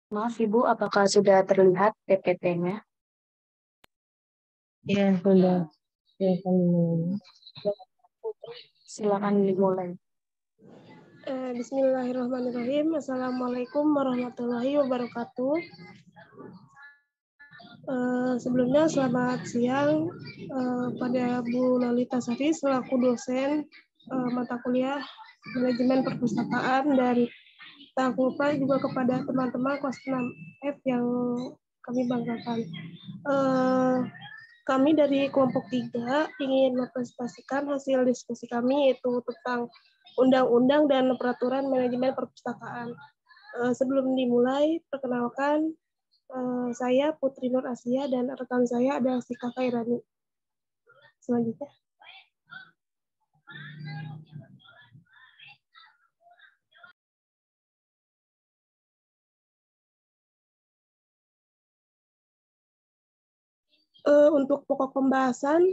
Maaf Ibu, apakah sudah terlihat PPT-nya? Ya, sudah. Silakan dimulai. Silakan dimulai. Bismillahirrahmanirrahim. Assalamualaikum warahmatullahi wabarakatuh. Sebelumnya selamat siang pada Bu Lolita Sari selaku dosen mata kuliah Manajemen Perpustakaan, dan tak lupa juga kepada teman-teman kelas 6F yang kami banggakan. Kami dari kelompok 3 ingin mempresentasikan hasil diskusi kami, yaitu tentang Undang-Undang dan Peraturan Manajemen Perpustakaan. Sebelum dimulai, perkenalkan, saya Putri Nur Asia dan rekan saya adalah Sika Kairani. Selanjutnya. Untuk pokok pembahasan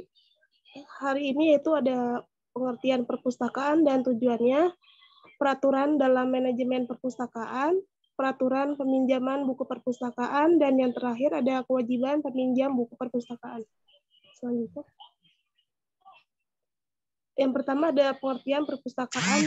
hari ini yaitu ada pengertian perpustakaan dan tujuannya, peraturan dalam manajemen perpustakaan, peraturan peminjaman buku perpustakaan, dan yang terakhir ada kewajiban peminjam buku perpustakaan. Selanjutnya. Yang pertama ada pengertian perpustakaan.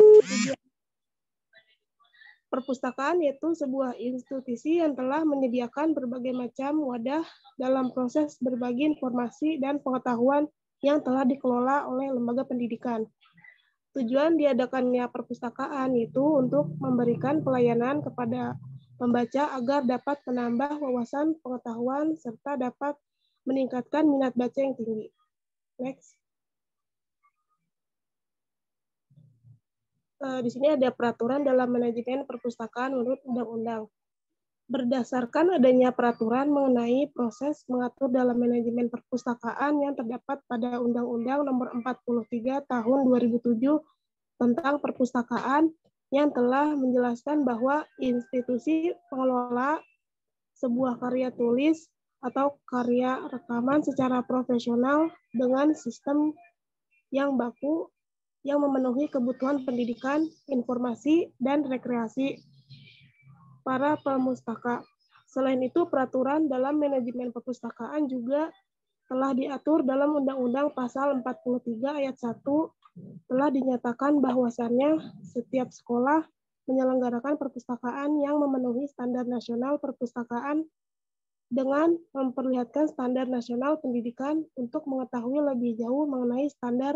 Perpustakaan yaitu sebuah institusi yang telah menyediakan berbagai macam wadah dalam proses berbagi informasi dan pengetahuan yang telah dikelola oleh lembaga pendidikan. Tujuan diadakannya perpustakaan itu untuk memberikan pelayanan kepada pembaca agar dapat menambah wawasan pengetahuan serta dapat meningkatkan minat baca yang tinggi. Next. Di sini ada peraturan dalam manajemen perpustakaan menurut undang-undang. Berdasarkan adanya peraturan mengenai proses mengatur dalam manajemen perpustakaan yang terdapat pada Undang-Undang Nomor 43 Tahun 2007 tentang perpustakaan, yang telah menjelaskan bahwa institusi pengelola sebuah karya tulis atau karya rekaman secara profesional dengan sistem yang baku yang memenuhi kebutuhan pendidikan, informasi, dan rekreasi para pemustaka. Selain itu, peraturan dalam manajemen perpustakaan juga telah diatur dalam Undang-Undang Pasal 43 Ayat 1, telah dinyatakan bahwasannya setiap sekolah menyelenggarakan perpustakaan yang memenuhi standar nasional perpustakaan dengan memperlihatkan standar nasional pendidikan untuk mengetahui lebih jauh mengenai standar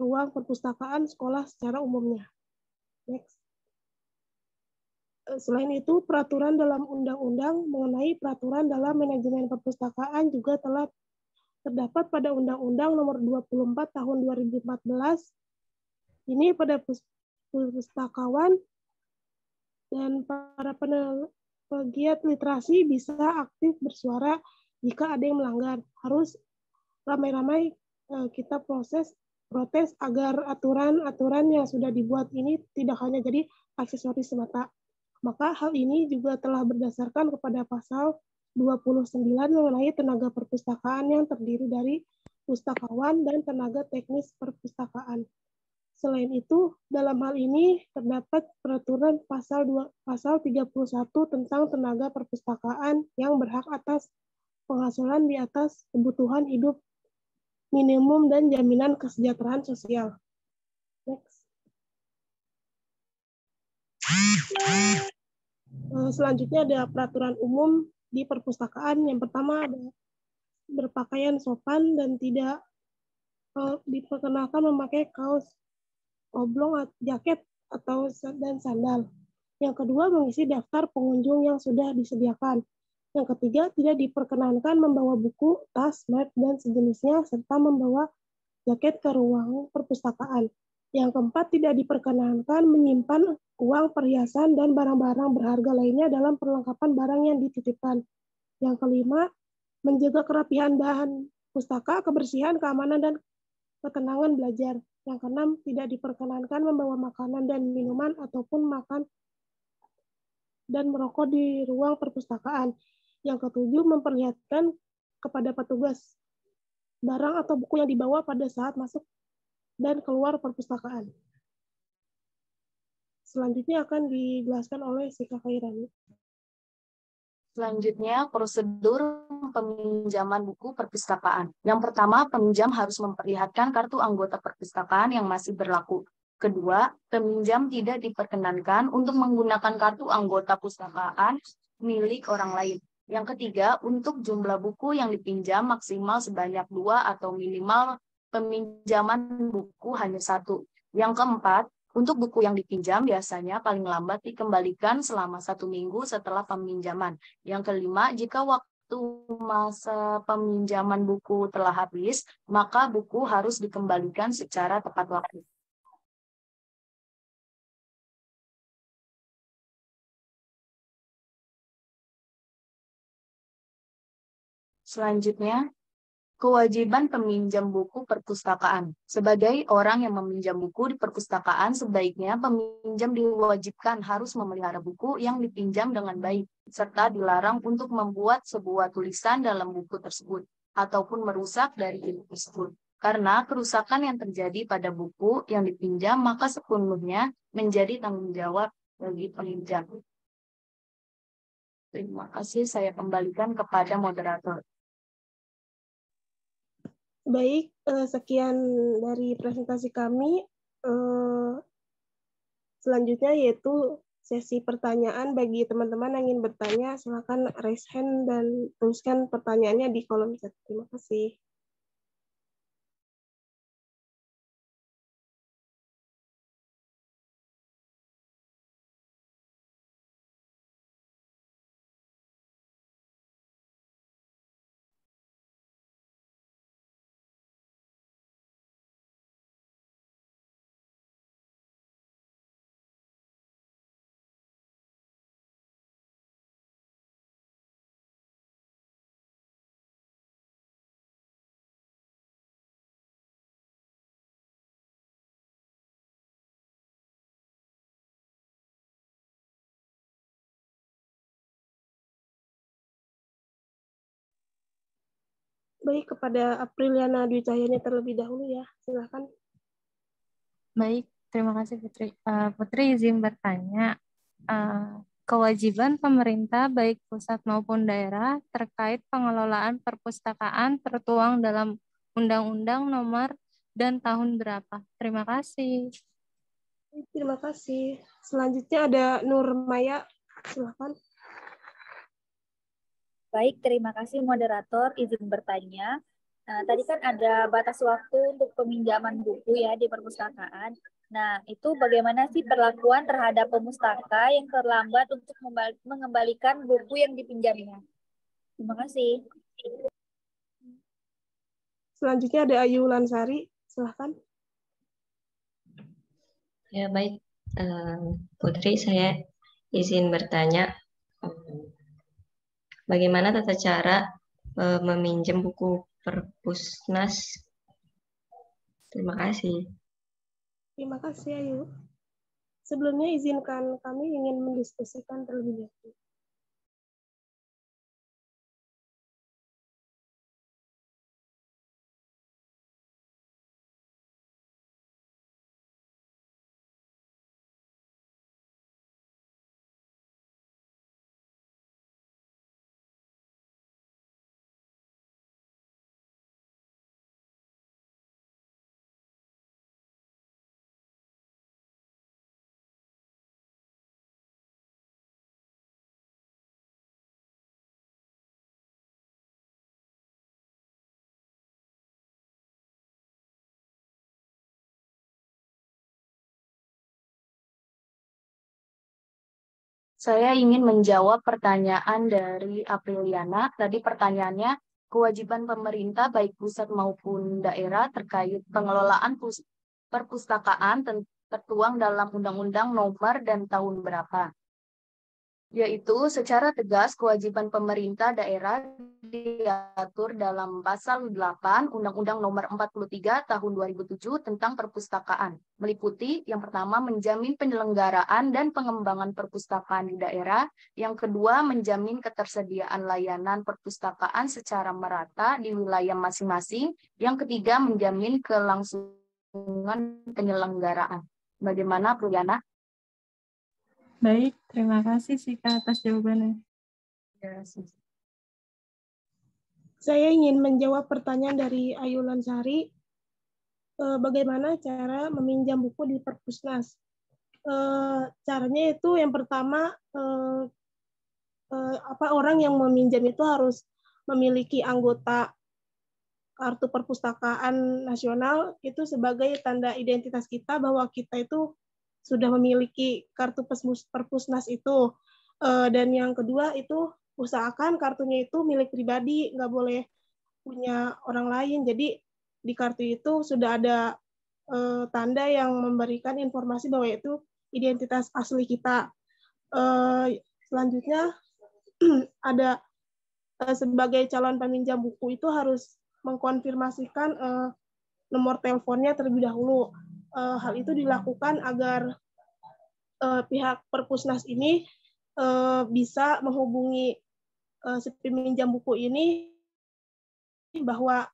ruang perpustakaan sekolah secara umumnya. Next. Selain itu, peraturan dalam undang-undang mengenai peraturan dalam manajemen perpustakaan juga telah terdapat pada Undang-Undang Nomor 24 Tahun 2014. Ini pada pustakawan dan para pegiat literasi bisa aktif bersuara jika ada yang melanggar. Harus ramai-ramai kita protes agar aturan-aturan yang sudah dibuat ini tidak hanya jadi aksesoris semata. Maka hal ini juga telah berdasarkan kepada pasal 29 mengenai tenaga perpustakaan yang terdiri dari pustakawan dan tenaga teknis perpustakaan. Selain itu, dalam hal ini terdapat peraturan pasal 31 tentang tenaga perpustakaan yang berhak atas penghasilan di atas kebutuhan hidup minimum dan jaminan kesejahteraan sosial. Next. Selanjutnya ada peraturan umum di perpustakaan. Yang pertama ada berpakaian sopan dan tidak diperkenalkan memakai kaos oblong, jaket, atau dan sandal. Yang kedua, mengisi daftar pengunjung yang sudah disediakan. Yang ketiga, tidak diperkenankan membawa buku, tas, map, dan sejenisnya, serta membawa jaket ke ruang perpustakaan. Yang keempat, tidak diperkenankan menyimpan uang, perhiasan, dan barang-barang berharga lainnya dalam perlengkapan barang yang dititipkan. Yang kelima, menjaga kerapihan bahan pustaka, kebersihan, keamanan, dan ketenangan belajar. Yang keenam, tidak diperkenankan membawa makanan dan minuman ataupun makan dan merokok di ruang perpustakaan. Yang ketujuh, memperlihatkan kepada petugas barang atau buku yang dibawa pada saat masuk dan keluar perpustakaan. Selanjutnya akan dijelaskan oleh Sika Kairani. Selanjutnya, prosedur peminjaman buku perpustakaan. Yang pertama, peminjam harus memperlihatkan kartu anggota perpustakaan yang masih berlaku. Kedua, peminjam tidak diperkenankan untuk menggunakan kartu anggota perpustakaan milik orang lain. Yang ketiga, untuk jumlah buku yang dipinjam maksimal sebanyak 2 atau minimal peminjaman buku hanya 1. Yang keempat, untuk buku yang dipinjam biasanya paling lambat dikembalikan selama 1 minggu setelah peminjaman. Yang kelima, jika waktu masa peminjaman buku telah habis, maka buku harus dikembalikan secara tepat waktu. Selanjutnya, kewajiban peminjam buku perpustakaan. Sebagai orang yang meminjam buku di perpustakaan, sebaiknya peminjam diwajibkan harus memelihara buku yang dipinjam dengan baik, serta dilarang untuk membuat sebuah tulisan dalam buku tersebut, ataupun merusak dari buku tersebut. Karena kerusakan yang terjadi pada buku yang dipinjam, maka sepenuhnya menjadi tanggung jawab bagi peminjam. Terima kasih, saya kembalikan kepada moderator. Baik, sekian dari presentasi kami. Selanjutnya yaitu sesi pertanyaan bagi teman-teman yang ingin bertanya. Silakan raise hand dan tuliskan pertanyaannya di kolom chat. Terima kasih. Baik, kepada Apriliana Dwi Cahyani terlebih dahulu ya. Silakan. Baik, terima kasih Putri. Putri izin bertanya, kewajiban pemerintah baik pusat maupun daerah terkait pengelolaan perpustakaan tertuang dalam Undang-Undang Nomor dan tahun berapa? Terima kasih. Terima kasih. Selanjutnya ada Nur Maya. Silakan. Baik, terima kasih moderator. Izin bertanya. Nah, tadi kan ada batas waktu untuk peminjaman buku ya di perpustakaan. Nah, itu bagaimana sih perlakuan terhadap pemustaka yang terlambat untuk mengembalikan buku yang dipinjamnya? Terima kasih. Selanjutnya ada Ayu Lansari. Silakan. Ya, baik. Putri, saya izin bertanya, bagaimana tata cara meminjam buku perpusnas? Terima kasih. Terima kasih Ayu. Sebelumnya izinkan kami ingin mendiskusikan terlebih dahulu. Saya ingin menjawab pertanyaan dari Apriliana. Tadi pertanyaannya, kewajiban pemerintah baik pusat maupun daerah terkait pengelolaan perpustakaan tertuang dalam Undang-Undang Nomor dan tahun berapa. Yaitu secara tegas kewajiban pemerintah daerah diatur dalam Pasal 8 Undang-Undang Nomor 43 Tahun 2007 tentang perpustakaan, meliputi yang pertama menjamin penyelenggaraan dan pengembangan perpustakaan di daerah, yang kedua menjamin ketersediaan layanan perpustakaan secara merata di wilayah masing-masing, yang ketiga menjamin kelangsungan penyelenggaraan. Bagaimana, Priyana? Baik, terima kasih Sika atas jawabannya. Ya, Saya ingin menjawab pertanyaan dari Ayu Lansari. Bagaimana cara meminjam buku di Perpusnas? Caranya itu yang pertama, orang yang meminjam itu harus memiliki anggota kartu perpustakaan nasional itu sebagai tanda identitas kita bahwa kita itu sudah memiliki kartu perpusnas itu. Dan yang kedua itu usahakan kartunya itu milik pribadi, nggak boleh punya orang lain. Jadi di kartu itu sudah ada tanda yang memberikan informasi bahwa itu identitas asli kita. Selanjutnya ada sebagai calon peminjam buku itu harus mengkonfirmasikan nomor teleponnya terlebih dahulu. Hal itu dilakukan agar pihak Perpusnas ini bisa menghubungi si peminjam buku ini bahwa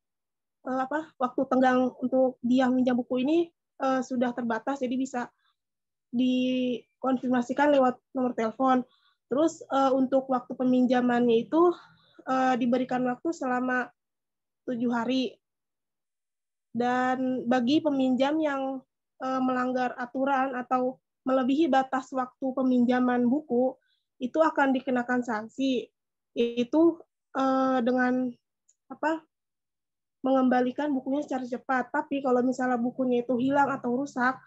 waktu tenggang untuk dia meminjam buku ini sudah terbatas, jadi bisa dikonfirmasikan lewat nomor telepon. Terus untuk waktu peminjamannya itu diberikan waktu selama 7 hari. Dan bagi peminjam yang melanggar aturan atau melebihi batas waktu peminjaman buku, itu akan dikenakan sanksi, yaitu dengan mengembalikan bukunya secara cepat. Tapi kalau misalnya bukunya itu hilang atau rusak,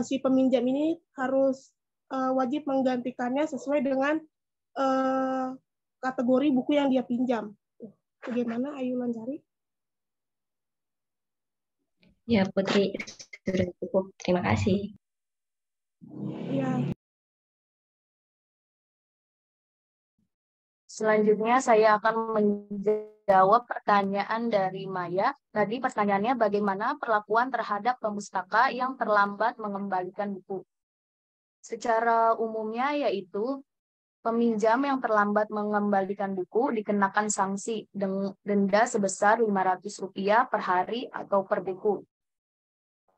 si peminjam ini harus wajib menggantikannya sesuai dengan kategori buku yang dia pinjam. Bagaimana Ayu Lansari? Ya, Putri, sudah cukup. Terima kasih. Ya. Selanjutnya saya akan menjawab pertanyaan dari Maya. Tadi pertanyaannya bagaimana perlakuan terhadap pemustaka yang terlambat mengembalikan buku. Secara umumnya yaitu peminjam yang terlambat mengembalikan buku dikenakan sanksi denda sebesar Rp500 per hari atau per buku.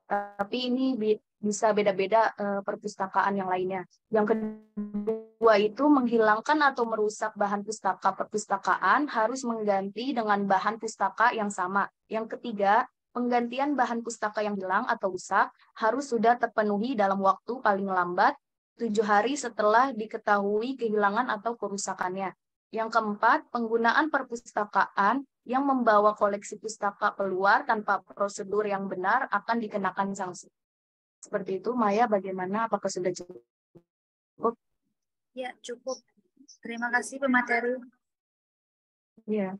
Tapi ini bisa beda-beda perpustakaan yang lainnya. Yang kedua itu menghilangkan atau merusak bahan pustaka perpustakaan harus mengganti dengan bahan pustaka yang sama. Yang ketiga, penggantian bahan pustaka yang hilang atau rusak harus sudah terpenuhi dalam waktu paling lambat 7 hari setelah diketahui kehilangan atau kerusakannya. Yang keempat, penggunaan perpustakaan yang membawa koleksi pustaka keluar tanpa prosedur yang benar akan dikenakan sanksi. Seperti itu, Maya, bagaimana? Apakah sudah cukup? Ya, cukup. Terima kasih pemateri. Ya.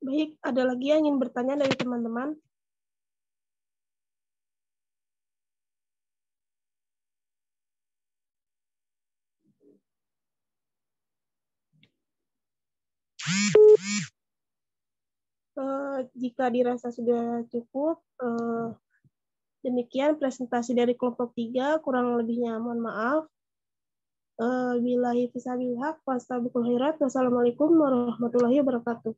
Baik, ada lagi yang ingin bertanya dari teman-teman? Jika dirasa sudah cukup, demikian presentasi dari kelompok 3, kurang lebihnya mohon maaf. Billahi fisabilil haq, fastabiqul khairat. Wassalamualaikum warahmatullahi wabarakatuh.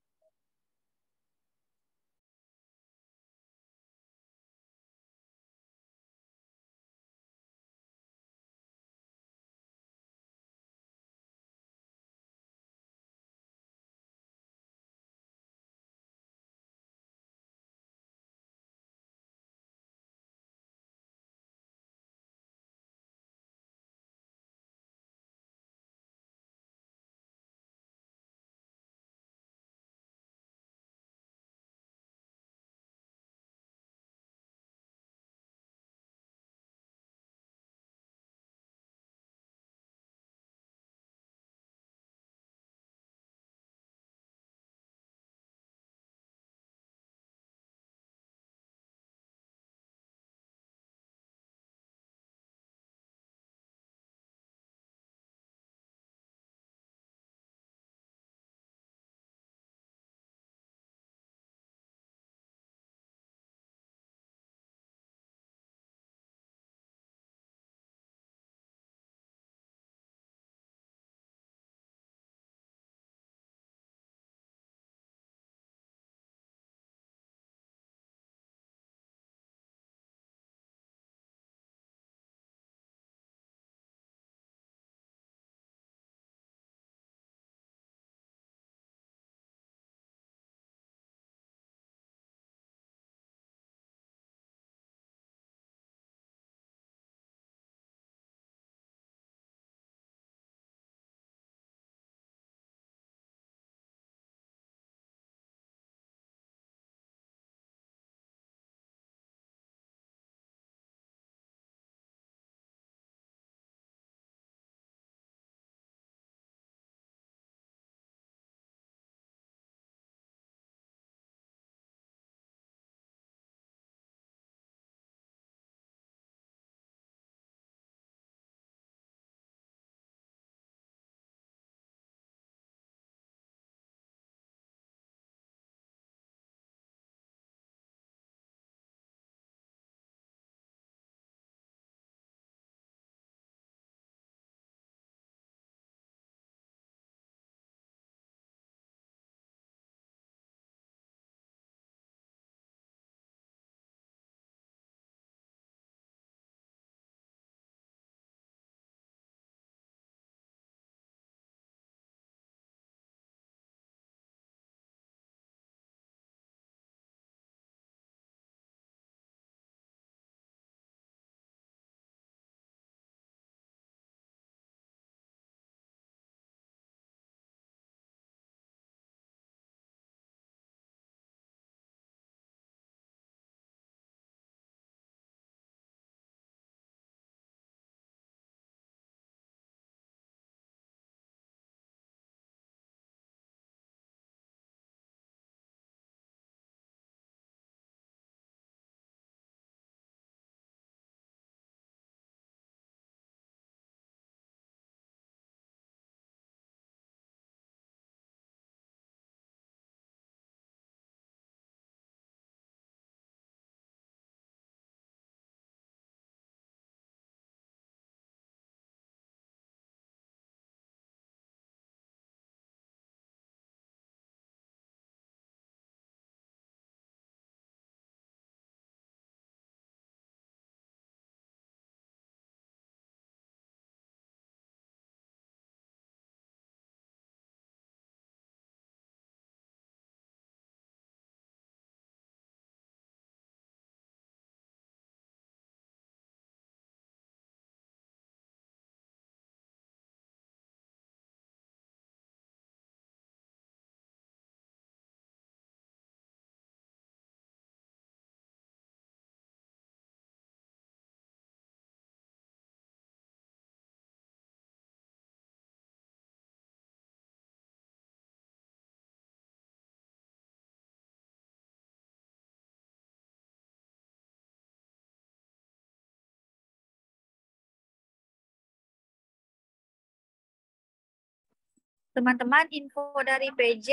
Teman-teman, info dari PJ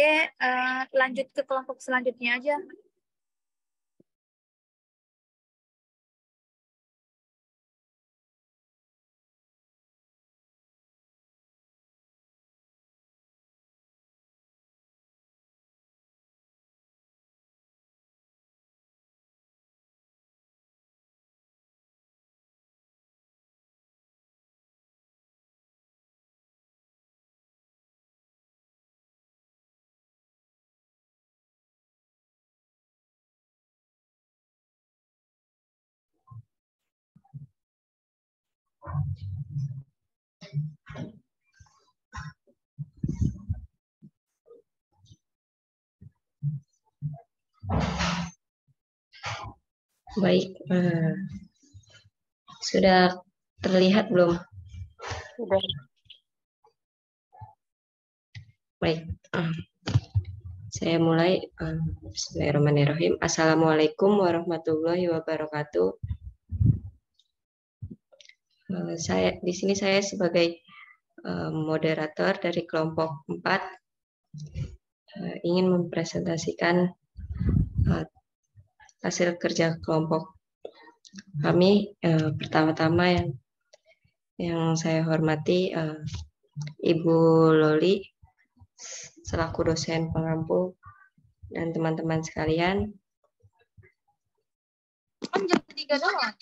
lanjut ke kelompok selanjutnya aja. Baik, sudah terlihat belum? Sudah. Baik, saya mulai. Bismillahirrahmanirrahim. Assalamualaikum warahmatullahi wabarakatuh. Saya di sini saya sebagai moderator dari kelompok 4 ingin mempresentasikan hasil kerja kelompok kami. Pertama-tama yang saya hormati Ibu Loli selaku dosen pengampu dan teman-teman sekalian. Kan jam 3 doang.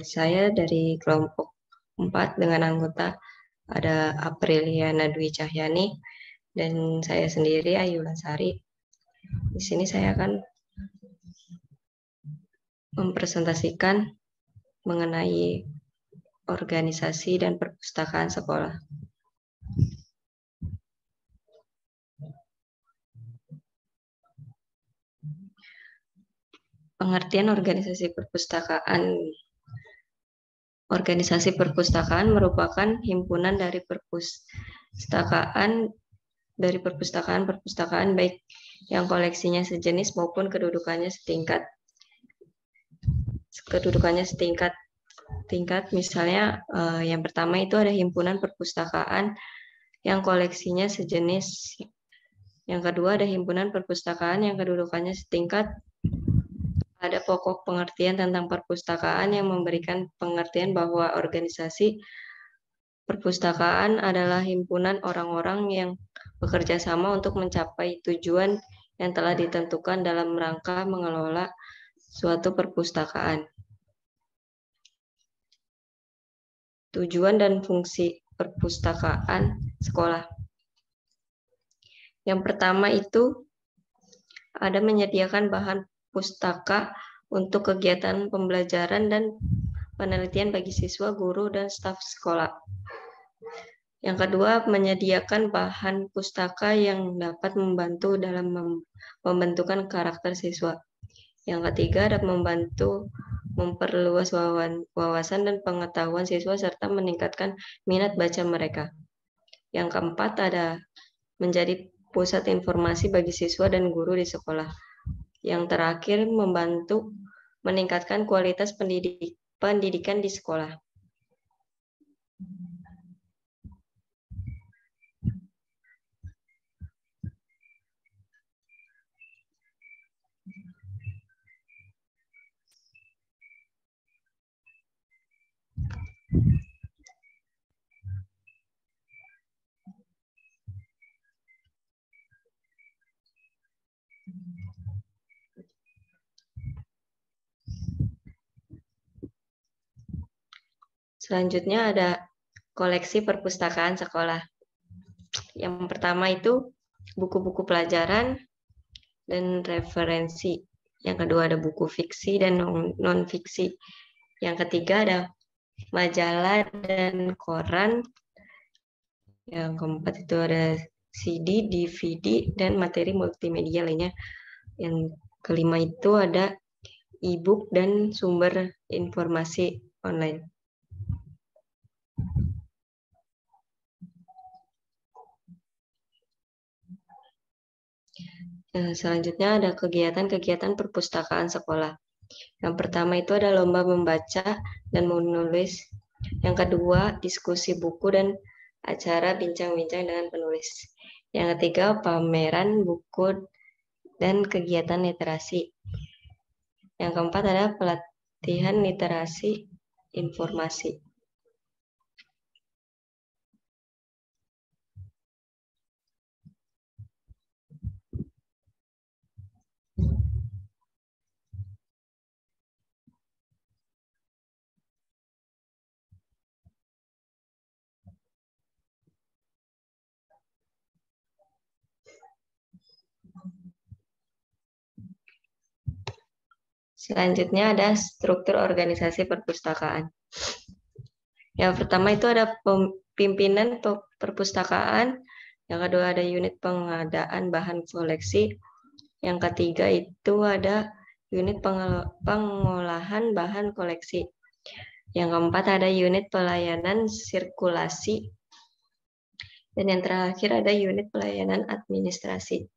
Saya dari kelompok 4 dengan anggota ada Apriliana Dwi Cahyani dan saya sendiri Ayu Lasari. Di sini saya akan mempresentasikan mengenai organisasi dan perpustakaan sekolah. Pengertian organisasi perpustakaan. Organisasi perpustakaan merupakan himpunan dari perpustakaan baik yang koleksinya sejenis maupun kedudukannya setingkat. Misalnya yang pertama itu ada himpunan perpustakaan yang koleksinya sejenis. Yang kedua ada himpunan perpustakaan yang kedudukannya setingkat. Ada pokok pengertian tentang perpustakaan yang memberikan pengertian bahwa organisasi perpustakaan adalah himpunan orang-orang yang bekerja sama untuk mencapai tujuan yang telah ditentukan dalam rangka mengelola suatu perpustakaan. Tujuan dan fungsi perpustakaan sekolah. Yang pertama itu ada menyediakan bahan pustaka untuk kegiatan pembelajaran dan penelitian bagi siswa, guru, dan staf sekolah. Yang kedua, menyediakan bahan pustaka yang dapat membantu dalam pembentukan karakter siswa. Yang ketiga, dapat membantu memperluas wawasan dan pengetahuan siswa serta meningkatkan minat baca mereka. Yang keempat, ada menjadi pusat informasi bagi siswa dan guru di sekolah. Yang terakhir, membantu meningkatkan kualitas pendidikan di sekolah. Selanjutnya ada koleksi perpustakaan sekolah. Yang pertama itu buku-buku pelajaran dan referensi. Yang kedua ada buku fiksi dan non-fiksi. Yang ketiga ada majalah dan koran. Yang keempat itu ada CD, DVD, dan materi multimedia lainnya. Yang kelima itu ada e-book dan sumber informasi online. Selanjutnya ada kegiatan-kegiatan perpustakaan sekolah. Yang pertama itu ada lomba membaca dan menulis. Yang kedua, diskusi buku dan acara bincang-bincang dengan penulis. Yang ketiga, pameran buku dan kegiatan literasi. Yang keempat ada pelatihan literasi informasi. Selanjutnya ada struktur organisasi perpustakaan. Yang pertama itu ada pimpinan perpustakaan, yang kedua ada unit pengadaan bahan koleksi, yang ketiga itu ada unit pengolahan bahan koleksi, yang keempat ada unit pelayanan sirkulasi, dan yang terakhir ada unit pelayanan administrasi.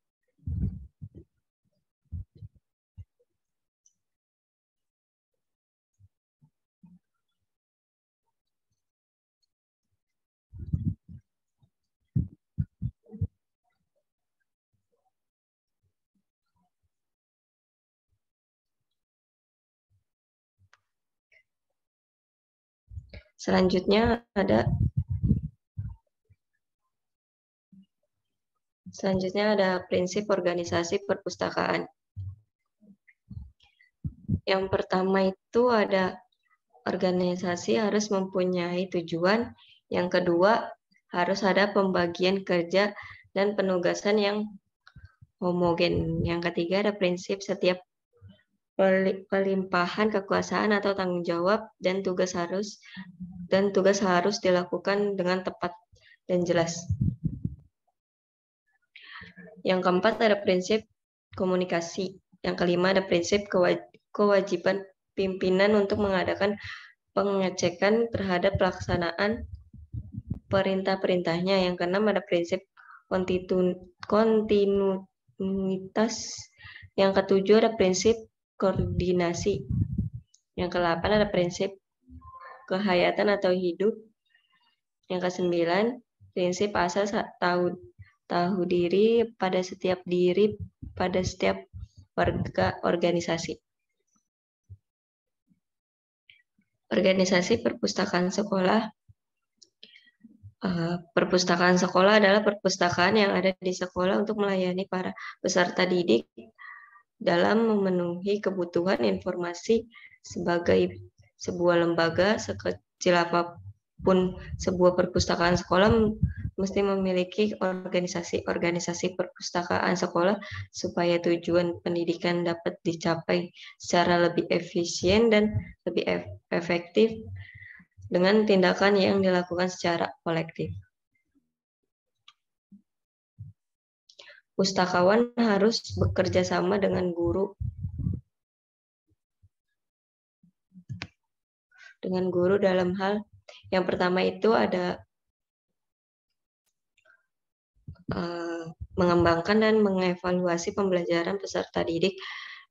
Selanjutnya ada prinsip organisasi perpustakaan. Yang pertama itu ada organisasi harus mempunyai tujuan. Yang kedua harus ada pembagian kerja dan penugasan yang homogen. Yang ketiga ada prinsip setiap pelimpahan kekuasaan atau tanggung jawab dan tugas harus dilakukan dengan tepat dan jelas. Yang keempat ada prinsip komunikasi. Yang kelima ada prinsip kewajiban pimpinan untuk mengadakan pengecekan terhadap pelaksanaan perintah-perintahnya. Yang keenam ada prinsip kontinuitas. Yang ketujuh ada prinsip koordinasi. Yang kedelapan ada prinsip kehayatan atau hidup. Yang kesembilan prinsip asal tahu diri pada setiap warga organisasi. Organisasi perpustakaan sekolah. Perpustakaan sekolah adalah perpustakaan yang ada di sekolah untuk melayani para peserta didik dalam memenuhi kebutuhan informasi. Sebagai sebuah lembaga, sekecil apapun sebuah perpustakaan sekolah mesti memiliki organisasi perpustakaan sekolah supaya tujuan pendidikan dapat dicapai secara lebih efisien dan lebih efektif dengan tindakan yang dilakukan secara kolektif. Pustakawan harus bekerja sama dengan guru dalam hal yang pertama itu ada mengembangkan dan mengevaluasi pembelajaran peserta didik.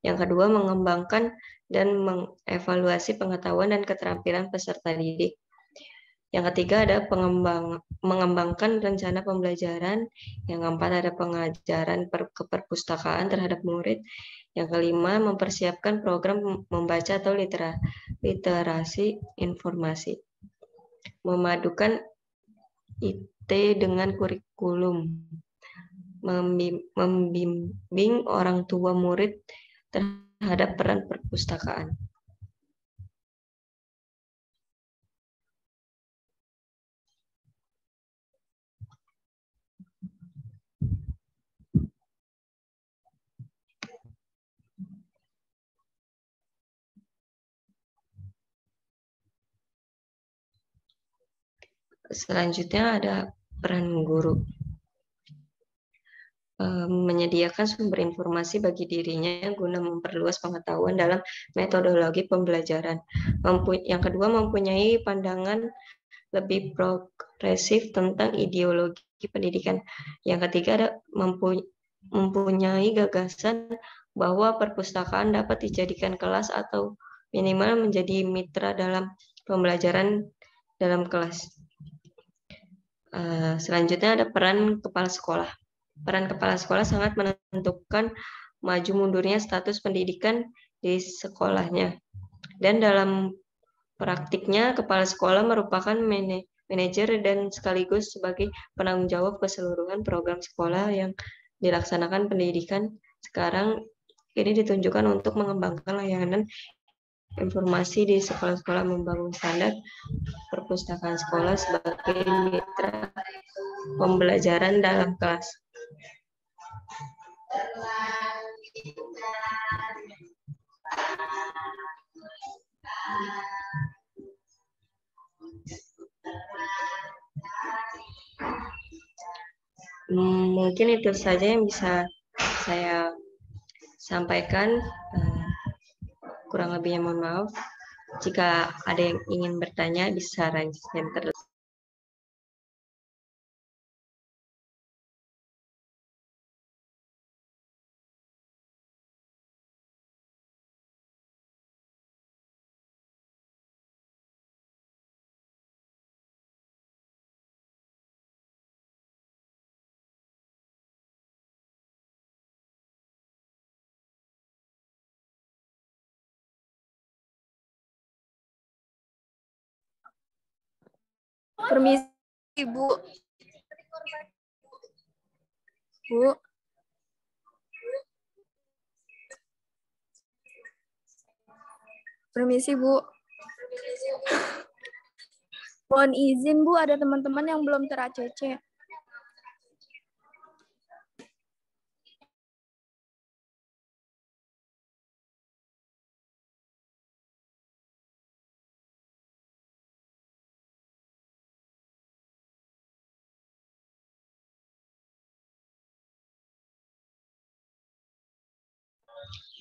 Yang kedua, mengembangkan dan mengevaluasi pengetahuan dan keterampilan peserta didik. Yang ketiga ada mengembangkan rencana pembelajaran. Yang keempat ada pengajaran keperpustakaan terhadap murid. Yang kelima, mempersiapkan program membaca atau literasi informasi. Memadukan IT dengan kurikulum. Membimbing orang tua murid terhadap peran perpustakaan. Selanjutnya ada peran guru. Menyediakan sumber informasi bagi dirinya guna memperluas pengetahuan dalam metodologi pembelajaran. Yang kedua, mempunyai pandangan lebih progresif tentang ideologi pendidikan. Yang ketiga ada mempunyai gagasan bahwa perpustakaan dapat dijadikan kelas atau minimal menjadi mitra dalam pembelajaran dalam kelas. Selanjutnya ada peran kepala sekolah. Peran kepala sekolah sangat menentukan maju mundurnya status pendidikan di sekolahnya. Dan dalam praktiknya, kepala sekolah merupakan manajer dan sekaligus sebagai penanggung jawab keseluruhan program sekolah yang dilaksanakan pendidikan. Sekarang ini ditunjukkan untuk mengembangkan layanan informasi di sekolah-sekolah, membangun standar perpustakaan sekolah sebagai mitra pembelajaran dalam kelas. Mungkin itu saja yang bisa saya sampaikan. Kurang lebihnya mohon maaf. Jika ada yang ingin bertanya, bisa raise hand terus. Permisi, Bu. Bu. Permisi, Bu. Mohon izin, Bu, ada teman-teman yang belum ter-ACC.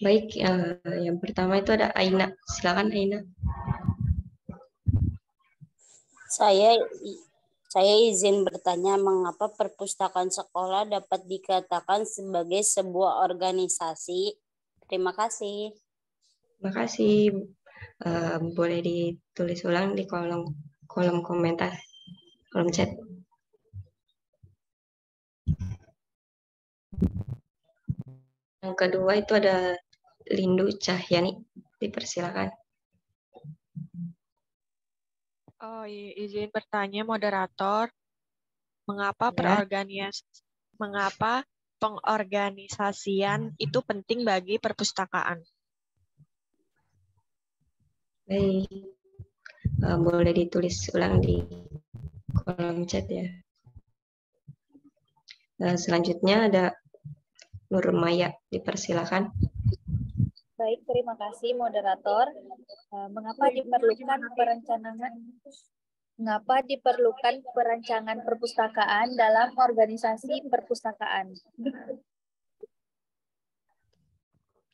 Baik, yang pertama itu ada Aina. Silakan Aina. Saya izin bertanya, mengapa perpustakaan sekolah dapat dikatakan sebagai sebuah organisasi? Terima kasih. Terima kasih. Boleh ditulis ulang di kolom komentar, kolom chat. Yang kedua itu ada Lindu Cahyani. Dipersilakan. Oh, izin bertanya moderator, mengapa pengorganisasian itu penting bagi perpustakaan? Baik, boleh ditulis ulang di kolom chat ya. Selanjutnya ada Nur Maya, dipersilakan. Baik, terima kasih moderator. Mengapa diperlukan perancangan perpustakaan dalam organisasi perpustakaan?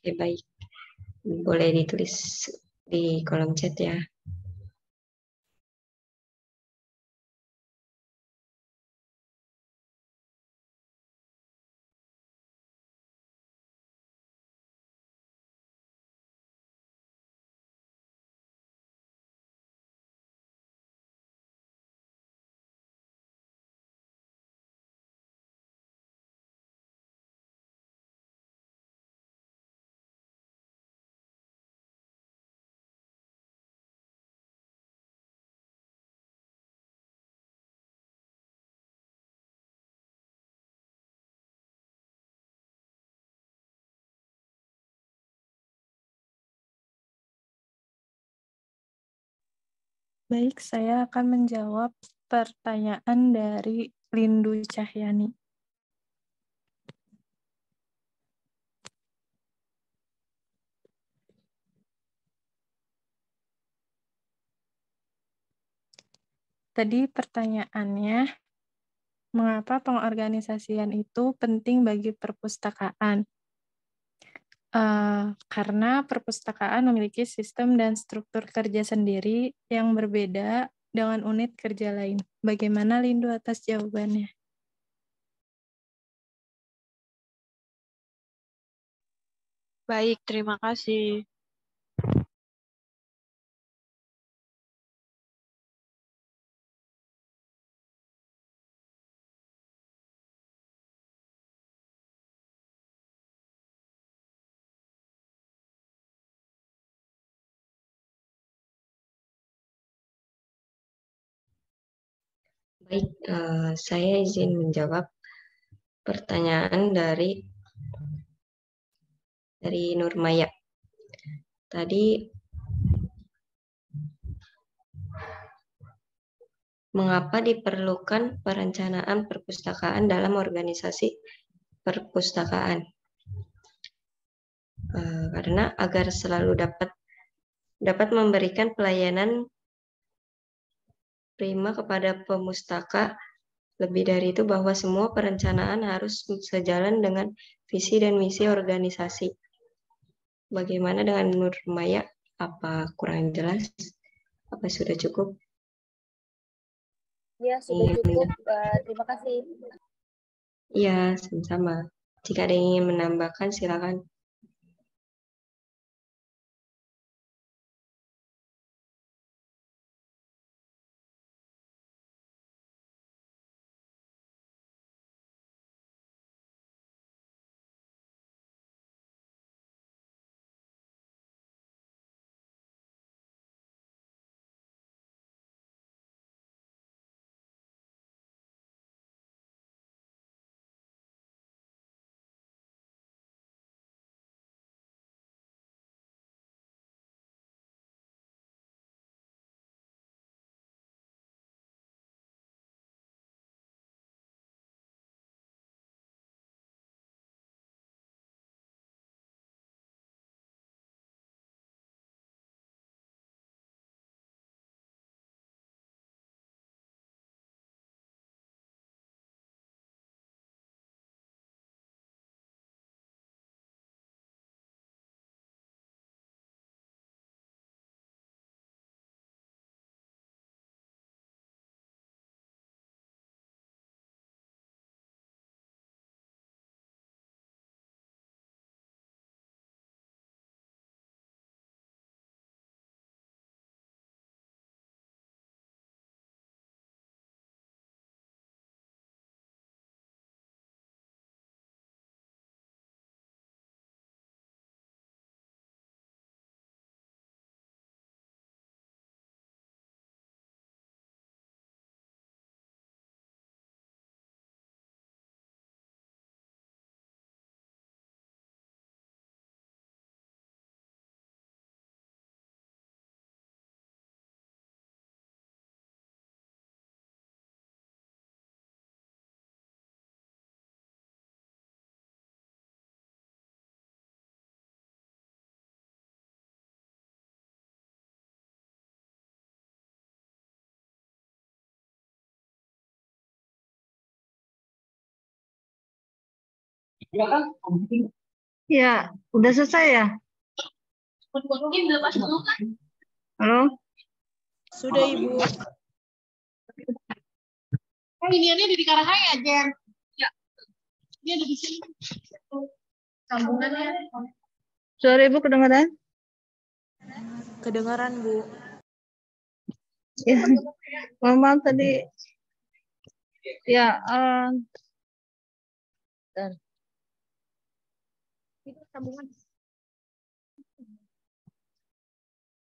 Oke, baik. Boleh ditulis di kolom chat ya. Baik, saya akan menjawab pertanyaan dari Lindu Cahyani. Tadi pertanyaannya, mengapa pengorganisasian itu penting bagi perpustakaan? Karena perpustakaan memiliki sistem dan struktur kerja sendiri yang berbeda dengan unit kerja lain. Bagaimana Lindu atas jawabannya? Baik, terima kasih. Baik, saya izin menjawab pertanyaan dari Nurmaya. Tadi mengapa diperlukan perencanaan perpustakaan dalam organisasi perpustakaan? Karena agar selalu dapat memberikan pelayanan prima kepada pemustaka. Lebih dari itu, bahwa semua perencanaan harus sejalan dengan visi dan misi organisasi. Bagaimana dengan Nurmaya? Apa kurang jelas? Apa sudah cukup? Ya, sudah cukup. Terima kasih. Iya, sama-sama. Jika ada yang ingin menambahkan, silakan. Ya, udah selesai ya? Halo? Sudah, Ibu. Ini ada di Karahaya, Jen. Ya. Ini ada di sini. Sambungannya. Suara Ibu kedengaran? Kedengaran, Bu. Ya, maaf tadi. Ya, bentar. Itu sambungan.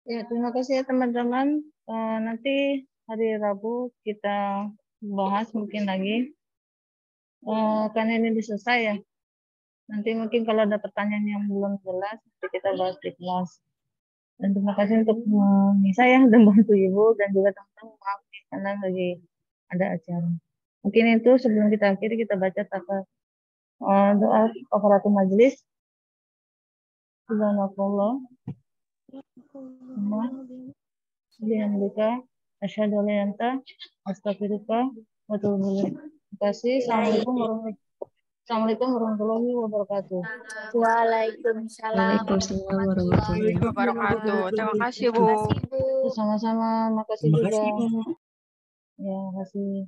Ya, terima kasih ya teman-teman. Nanti hari Rabu kita bahas mungkin lagi. Karena ini udah selesai ya. Nanti mungkin kalau ada pertanyaan yang belum jelas, nanti kita bahas di kelas. Dan terima kasih untuk Nisa ya, dan bantu Ibu, dan juga teman-teman, maaf nih, karena lagi ada acara. Mungkin itu sebelum kita akhiri, kita baca doa kafaratul majelis. Subhanallah. Bihamdika asyhadu an la ilaha illa anta astaghfiruka wa atubu ilaik. Terima kasih. Assalamualaikum warahmatullahi wabarakatuh. Waalaikumsalam Waalaikumsalam warahmatullahi Wabarakatuh. Terima kasih, Bu. Sama-sama, makasih juga. Ya, makasih.